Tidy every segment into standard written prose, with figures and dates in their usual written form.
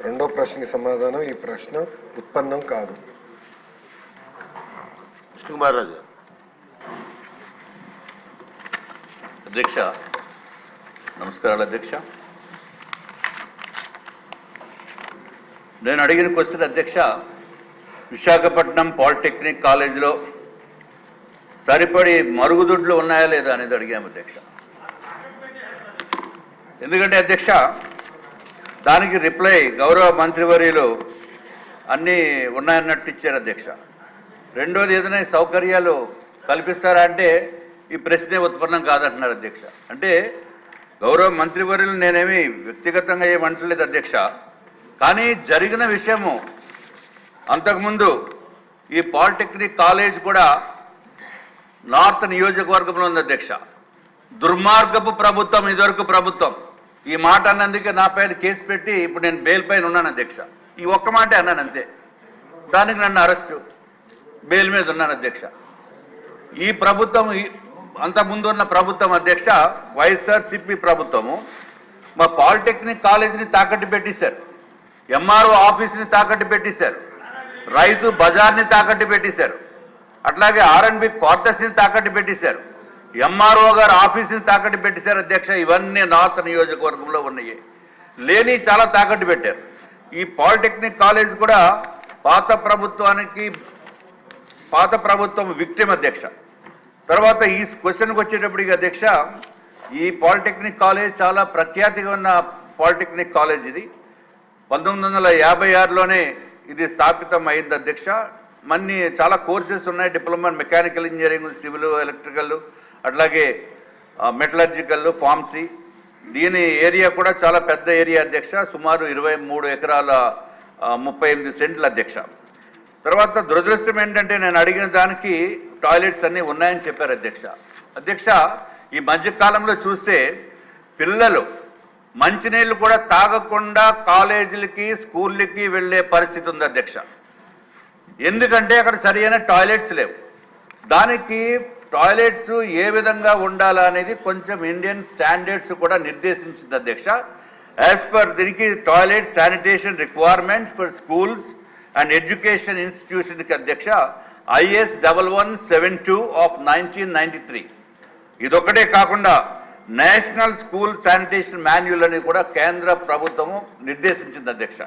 రెండో ప్రశ్నకి సమాధానం, ఈ ప్రశ్న ఉత్పన్నం కాదు. విష్ణుకుమార్ రాజు. అధ్యక్ష నమస్కారాలు. అధ్యక్ష, నేను అడిగిన క్వశ్చన్ అధ్యక్ష, విశాఖపట్నం పాలిటెక్నిక్ కాలేజీలో సరిపడి మరుగుదొడ్లు ఉన్నాయా లేదా అనేది అడిగాము అధ్యక్ష. ఎందుకంటే అధ్యక్ష దానికి రిప్లై గౌరవ మంత్రివర్యులు అన్నీ ఉన్నాయన్నట్టు ఇచ్చారు అధ్యక్ష. రెండోది ఏదైనా సౌకర్యాలు కల్పిస్తారా అంటే ఈ ప్రశ్నే ఉత్పన్నం కాదంటున్నారు అధ్యక్ష. అంటే గౌరవ మంత్రివర్యులు నేనేమి వ్యక్తిగతంగా ఏమంటలేదు అధ్యక్ష, కానీ జరిగిన విషయము అంతకుముందు ఈ పాలిటెక్నిక్ కాలేజ్ కూడా నార్త్ నియోజకవర్గంలో ఉంది అధ్యక్ష. దుర్మార్గపు ప్రభుత్వం ఇదివరకు ప్రభుత్వం. ఈ మాట అన్నందుకే నా పైన కేసు పెట్టి ఇప్పుడు నేను బెయిల్ పైన ఉన్నాను అధ్యక్ష. ఈ ఒక్క మాటే అన్నాను అంతే, దానికి నన్ను అరెస్టు బెయిల్ మీద ఉన్నాను అధ్యక్ష. ఈ ప్రభుత్వం అంతకుముందు ఉన్న ప్రభుత్వం అధ్యక్ష వైఎస్ఆర్సీపీ ప్రభుత్వము మా పాలిటెక్నిక్ కాలేజీని తాకట్టు పెట్టిస్తారు, ఎంఆర్ఓ ఆఫీస్ని తాకట్టు పెట్టిస్తారు, రైతు బజార్ని తాకట్టు పెట్టిస్తారు, అట్లాగే ఆర్ఎండ్బి క్వార్టర్స్ని తాకట్టు పెట్టిస్తారు, ఎంఆర్ఓ గారు ఆఫీస్ని తాకట్టు పెట్టిస్తారు అధ్యక్ష. ఇవన్నీ నార్త్ నియోజకవర్గంలో ఉన్నాయి. లేని చాలా తాకట్టు పెట్టారు. ఈ పాలిటెక్నిక్ కాలేజ్ కూడా పాత ప్రభుత్వం విక్టిమ్ అధ్యక్ష. తర్వాత ఈ క్వశ్చన్కి వచ్చేటప్పటికి అధ్యక్ష, ఈ పాలిటెక్నిక్ కాలేజ్ చాలా ప్రఖ్యాతిగా ఉన్న పాలిటెక్నిక్ కాలేజ్. ఇది 1956లోనే ఇది స్థాపితం అయింది అధ్యక్ష. చాలా కోర్సెస్ ఉన్నాయి, diploma mechanical engineering, civil, electrical, అట్లాగే మెటలర్జికల్, ఫార్మసీ. దీని ఏరియా కూడా చాలా పెద్ద ఏరియా అధ్యక్ష, సుమారు 23 ఎకరాల 38 సెంట్లు అధ్యక్ష. తర్వాత దురదృష్టం ఏంటంటే నేను అడిగిన దానికి టాయిలెట్స్ అన్నీ ఉన్నాయని చెప్పారు అధ్యక్ష. అధ్యక్ష ఈ మధ్యకాలంలో చూస్తే పిల్లలు మంచినీళ్ళు కూడా తాగకుండా కాలేజీలకి స్కూళ్ళకి వెళ్ళే పరిస్థితి ఉంది అధ్యక్ష. ఎందుకంటే అక్కడ సరైన టాయిలెట్స్ లేవు. దానికి టాయిలెట్స్ ఏ విధంగా ఉండాలా అనేది కొంచెం ఇండియన్ స్టాండర్డ్స్ కూడా నిర్దేశించింది అధ్యక్ష. యాజ్ పర్ దీనికి toilet sanitation requirements for schools and education ఇన్స్టిట్యూషన్కి అధ్యక్ష IS 1172 ఆఫ్ 1993. ఇదొక్కటే కాకుండా నేషనల్ స్కూల్ శానిటేషన్ మాన్యువల్ అని కూడా కేంద్ర ప్రభుత్వము నిర్దేశించింది అధ్యక్ష.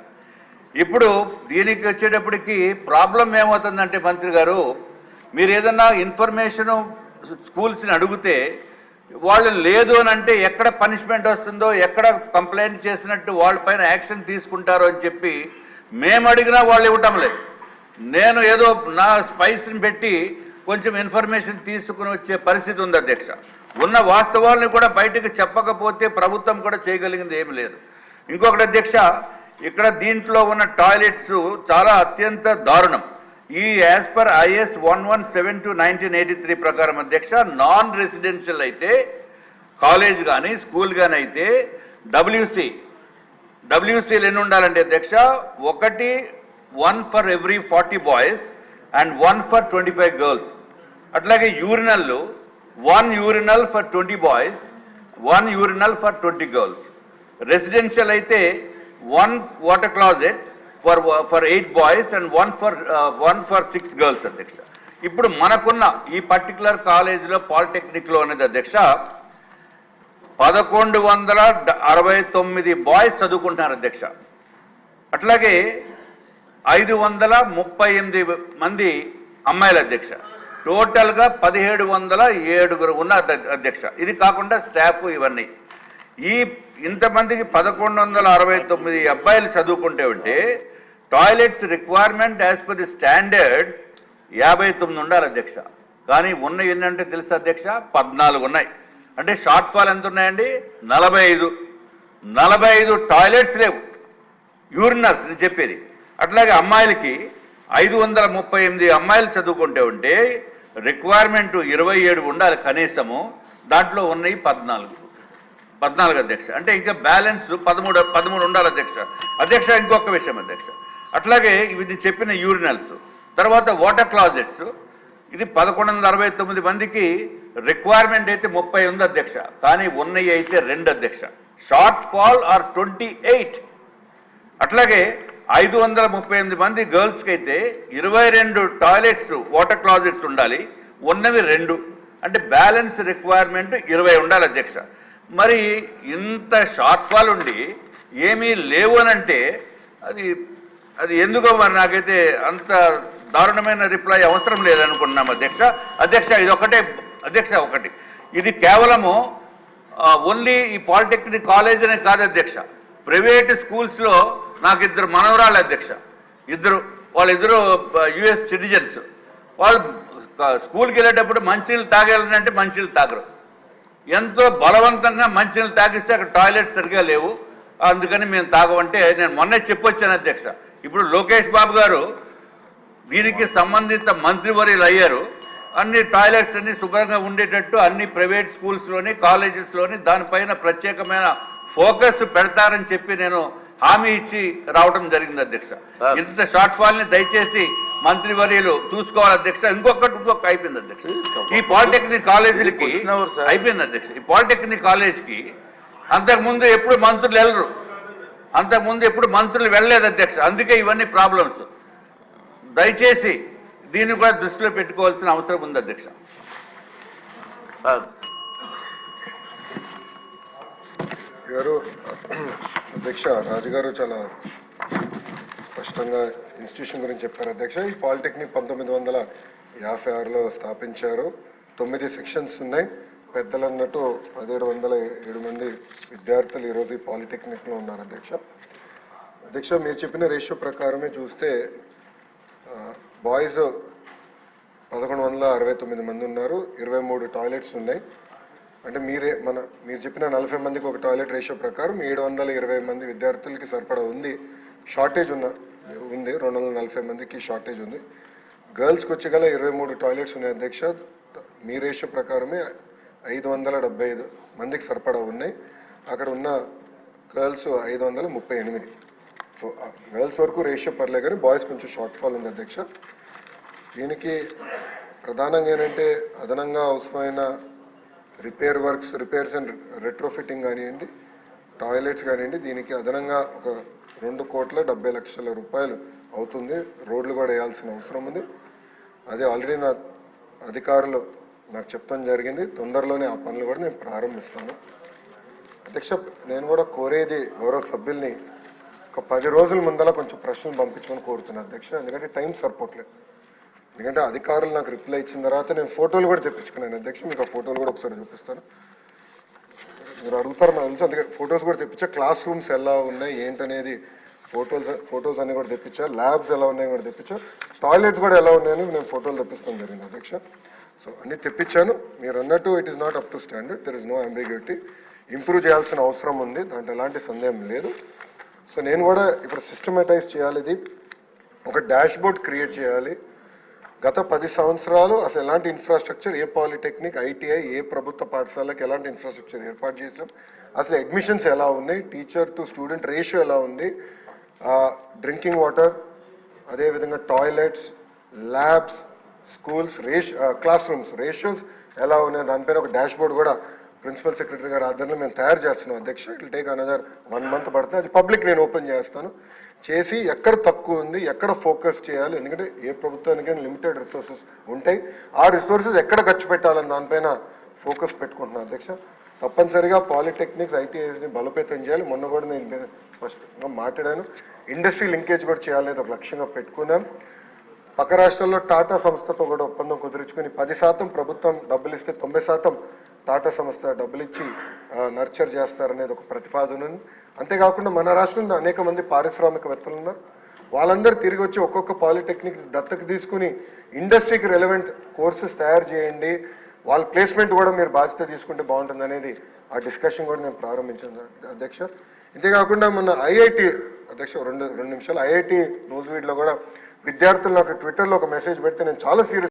ఇప్పుడు దీనికి వచ్చేటప్పటికి ప్రాబ్లం ఏమవుతుందంటే మంత్రి గారు, మీరు ఏదన్నా ఇన్ఫర్మేషను స్కూల్స్ని అడిగితే వాళ్ళు లేదు అని అంటే ఎక్కడ పనిష్మెంట్ వస్తుందో, ఎక్కడ కంప్లైంట్ చేసినట్టు వాళ్ళపైన యాక్షన్ తీసుకుంటారో అని చెప్పి మేము అడిగినా వాళ్ళు ఇవ్వటం లేదు. నేను ఏదో నా స్పైస్ని పెట్టి కొంచెం ఇన్ఫర్మేషన్ తీసుకుని వచ్చే పరిస్థితి ఉంది అధ్యక్ష. ఉన్న వాస్తవాలను కూడా బయటకు చెప్పకపోతే ప్రభుత్వం కూడా చేయగలిగింది ఏమి లేదు. ఇంకొకటి అధ్యక్ష, ఇక్కడ దీంట్లో ఉన్న టాయిలెట్స్ చాలా అత్యంత దారుణం. ఈ యాజ్ పర్ IS 1172 1983 ప్రకారం అధ్యక్ష నాన్ రెసిడెన్షియల్ అయితే కాలేజ్ కానీ స్కూల్ కానీ అయితే WCలు ఎన్ని ఉండాలంటే అధ్యక్ష, 1 for every 40 boys and 1 for 25 girls. అట్లాగే urinal 1 urinal for 20 boys, 1 urinal for 20 girls. Residential అయితే 1 water closet for 8 boys and 1 for 6 girls అధ్యక్ష. ఇప్పుడు మనకున్న ఈ పర్టికులర్ కాలేజీలో పాలిటెక్నిక్లో అనేది అధ్యక్ష 1169 బాయ్స్ చదువుకుంటున్నారు అధ్యక్ష. అట్లాగే 538 మంది అమ్మాయిలు అధ్యక్ష. టోటల్గా 1707 ఉన్నారు అధ్యక్ష. ఇది కాకుండా స్టాఫ్ ఇవన్నీ. ఇంతమందికి 1169 అబ్బాయిలు చదువుకుంటే ఉంటే toilets requirement as per the standards 59 ఉండాలి అధ్యక్ష. కానీ ఉన్నాయి ఏంటంటే తెలుసు అధ్యక్ష 14 ఉన్నాయి. అంటే షార్ట్ ఫాల్ ఎంత ఉన్నాయండి? 45 టాయిలెట్స్ లేవు, యూరినల్స్ నేను చెప్పేది. అట్లాగే అమ్మాయిలకి 538 అమ్మాయిలు చదువుకుంటే ఉంటే రిక్వైర్మెంట్ 27 ఉండాలి కనీసము, దాంట్లో ఉన్నాయి 14 అధ్యక్ష. అంటే ఇంకా బ్యాలెన్స్ 13 ఉండాలి అధ్యక్ష. ఇంకొక విషయం అధ్యక్ష, అట్లాగే ఇది చెప్పిన యూరినల్స్, తర్వాత వాటర్ క్లాజెట్స్, ఇది 1169 మందికి రిక్వైర్మెంట్ అయితే 30 ఉంది అధ్యక్ష. కానీ ఉన్నాయి అయితే 2 అధ్యక్ష. షార్ట్ ఫాల్ ఆర్ 28. అట్లాగే 538 మంది గర్ల్స్కి అయితే 22 టాయిలెట్స్ వాటర్ క్లాజెట్స్ ఉండాలి, ఉన్నవి 2, అంటే బ్యాలెన్స్ రిక్వైర్మెంట్ 20 ఉండాలి అధ్యక్ష. మరి ఇంత షార్ట్ ఫాల్ ఉండి ఏమీ లేవు అని అంటే అది ఎందుకో మరి నాకైతే అంత దారుణమైన రిప్లై అవసరం లేదనుకున్నాం అధ్యక్ష. అధ్యక్ష ఇది ఒకటే అధ్యక్ష, ఇది కేవలము ఓన్లీ ఈ పాలిటెక్నిక్ కాలేజ్ అనే కాదు అధ్యక్ష. ప్రైవేట్ స్కూల్స్లో నాకు 2 మనవరాళ్ళు అధ్యక్ష, వాళ్ళిద్దరు యుఎస్ సిటిజన్స్. వాళ్ళు స్కూల్కి వెళ్ళేటప్పుడు మంచినీళ్ళు తాగేయాలంటే మంచినీళ్ళు తాగరు, ఎంతో బలవంతంగా మంచినీళ్ళు తాగిస్తే అక్కడ టాయిలెట్స్ సరిగా లేవు, అందుకని మేము తాగమంటే నేను మొన్నే చెప్పొచ్చాను అధ్యక్ష. ఇప్పుడు లోకేష్ బాబు గారు దీనికి సంబంధిత మంత్రివర్యులు అయ్యారు, అన్ని టాయిలెట్స్ అన్ని శుభ్రంగా ఉండేటట్టు అన్ని ప్రైవేట్ స్కూల్స్లోని కాలేజెస్లోని దానిపైన ప్రత్యేకమైన ఫోకస్ పెడతారని చెప్పి నేను హామీ ఇచ్చి రావడం జరిగింది అధ్యక్ష. ఇంత షార్ట్ ఫాల్ ని దయచేసి మంత్రివర్యులు చూసుకోవాలి అధ్యక్ష. ఇంకొక అయిపోయింది అధ్యక్ష, ఈ పాలిటెక్నిక్ కాలేజీలకి అయిపోయింది అధ్యక్ష. ఈ పాలిటెక్నిక్ కాలేజ్కి అంతకుముందు ఎప్పుడు మంత్రులు వెళ్ళలేదు అధ్యక్ష, అందుకే ఇవన్నీ ప్రాబ్లమ్స్. దయచేసి దీన్ని కూడా దృష్టిలో పెట్టుకోవాల్సిన అవసరం ఉంది అధ్యక్ష. గారు అధ్యక్ష, రాజుగారు చాలా స్పష్టంగా ఇన్స్టిట్యూషన్ గురించి చెప్పారు అధ్యక్ష. ఈ పాలిటెక్నిక్ 1956లో స్థాపించారు. 9 సెక్షన్స్ ఉన్నాయి. పెద్దలు అన్నట్టు 1707 మంది విద్యార్థులు ఈరోజు ఈ పాలిటెక్నిక్లో ఉన్నారు అధ్యక్ష. అధ్యక్ష, మీరు చెప్పిన రేషియో ప్రకారమే చూస్తే బాయ్స్ 1169 మంది ఉన్నారు, 23 టాయిలెట్స్ ఉన్నాయి. అంటే మీరు చెప్పిన 40 మందికి ఒక టాయిలెట్ రేషియో ప్రకారం 720 మంది విద్యార్థులకి సరిపడా ఉంది. షార్టేజ్ ఉంది, 240 మందికి షార్టేజ్ ఉంది. గర్ల్స్కి వచ్చేగల 23 టాయిలెట్స్ ఉన్నాయి అధ్యక్ష. మీ రేషియో ప్రకారమే 575 మందికి సరిపడా ఉన్నాయి. అక్కడ ఉన్న గర్ల్స్ 538. సో గర్ల్స్ వరకు రేషియో పర్లే, కానీ బాయ్స్ కొంచెం షార్ట్ ఫాల్ ఉంది అధ్యక్ష. దీనికి ప్రధానంగా ఏంటంటే అదనంగా అవసరమైన రిపేర్స్ అండ్ రెట్రోఫిట్టింగ్ కానివ్వండి, టాయిలెట్స్ కానివ్వండి, దీనికి అదనంగా ఒక 2,70,00,000 రూపాయలు అవుతుంది. రోడ్లు కూడా వేయాల్సిన అవసరం ఉంది. అదే ఆల్రెడీ నా అధికారులు నాకు చెప్తాం జరిగింది. తొందరలోనే ఆ పనులు కూడా నేను ప్రారంభిస్తాను అధ్యక్ష. నేను కూడా కోరేది గౌరవ సభ్యుల్ని ఒక 10 రోజుల ముందర కొంచెం ప్రశ్నలు పంపించమని కోరుతున్నాను అధ్యక్ష. ఎందుకంటే టైం సరిపోవట్లేదు. ఎందుకంటే అధికారులు నాకు రిప్లై ఇచ్చిన తర్వాత నేను ఫోటోలు కూడా తెప్పించుకున్నాను అధ్యక్ష. మీకు ఆ ఫోటోలు కూడా ఒకసారి చూపిస్తాను. మీరు అడుగుతారు నాకు తెలుసు, అందుకే ఫొటోస్ కూడా తెప్పించా. క్లాస్ రూమ్స్ ఎలా ఉన్నాయి ఏంటనేది ఫొటోస్ అన్ని కూడా తెప్పించా. ల్యాబ్స్ ఎలా ఉన్నాయి కూడా తెప్పించా. టాయిలెట్స్ కూడా ఎలా ఉన్నాయని నేను ఫోటోలు తెప్పిస్తాను జరిగింది అధ్యక్ష. సో అన్ని తెప్పించాను. మీరు అన్నట్టు it is not up to standard, there is no ambiguity. Improve చేయాల్సిన అవసరం ఉంది, దాంట్లో ఎలాంటి సందేహం లేదు. సో నేను కూడా ఇప్పుడు సిస్టమేటైజ్ చేయాలి, ఇది ఒక డాష్ బోర్డ్ క్రియేట్ చేయాలి. గత 10 సంవత్సరాలు అసలు ఎలాంటి ఇన్ఫ్రాస్ట్రక్చర్, ఏ పాలిటెక్నిక్, ఐటీఐ, ఏ ప్రభుత్వ పాఠశాలకు ఎలాంటి ఇన్ఫ్రాస్ట్రక్చర్ ఏర్పాటు చేసాం, అసలు అడ్మిషన్స్ ఎలా ఉన్నాయి, టీచర్ టు స్టూడెంట్ రేషియో ఎలా ఉంది, డ్రింకింగ్ వాటర్, అదేవిధంగా toilets, labs, schools, class rooms ratios ఎలా ఉన్నాయి, దానిపైన ఒక డాష్ బోర్డ్ కూడా ప్రిన్సిపల్ సెక్రటరీ గారి ఆధ్వర్యంలో మేము తయారు చేస్తున్నాం అధ్యక్ష. It will take another 1 month పడుతుంది. అది పబ్లిక్ నేను ఓపెన్ చేస్తాను. చేసి ఎక్కడ తక్కువ ఉంది, ఎక్కడ ఫోకస్ చేయాలి, ఎందుకంటే ఏ ప్రభుత్వానికైనా లిమిటెడ్ రిసోర్సెస్ ఉంటాయి. ఆ రిసోర్సెస్ ఎక్కడ ఖర్చు పెట్టాలని దానిపైన ఫోకస్ పెట్టుకుంటున్నాను అధ్యక్ష. తప్పనిసరిగా పాలిటెక్నిక్స్, ఐటీఐస్ని బలోపేతం చేయాలి. మొన్న కూడా నేను స్పష్టంగా మాట్లాడాను. ఇండస్ట్రీ లింకేజ్ కూడా చేయాలనేది ఒక లక్ష్యంగా పెట్టుకున్నాం. పక్క రాష్ట్రాల్లో టాటా సంస్థతో కూడా ఒప్పందం కుదుర్చుకుని 10% ప్రభుత్వం డబ్బులు ఇస్తే 90% టాటా సంస్థ డబ్బులు ఇచ్చి నర్చర్ చేస్తారనేది ఒక ప్రతిపాదన ఉంది. అంతేకాకుండా మన రాష్ట్రంలో అనేక మంది పారిశ్రామికవేత్తలు ఉన్నారు. వాళ్ళందరూ తిరిగి వచ్చి ఒక్కొక్క పాలిటెక్నిక్ దత్తకు తీసుకుని ఇండస్ట్రీకి రెలవెంట్ కోర్సెస్ తయారు చేయండి, వాళ్ళ ప్లేస్మెంట్ కూడా మీరు బాధ్యత తీసుకుంటే బాగుంటుంది అనేది ఆ డిస్కషన్ కూడా నేను ప్రారంభించాను అధ్యక్ష. ఇంతేకాకుండా మన ఐఐటి అధ్యక్ష 2 నిమిషాలు ఐఐటి న్యూస్ వీడ్లో కూడా విద్యార్థులు నాకు ట్విట్టర్లో ఒక మెసేజ్ పెడితే నేను చాలా సీరియస్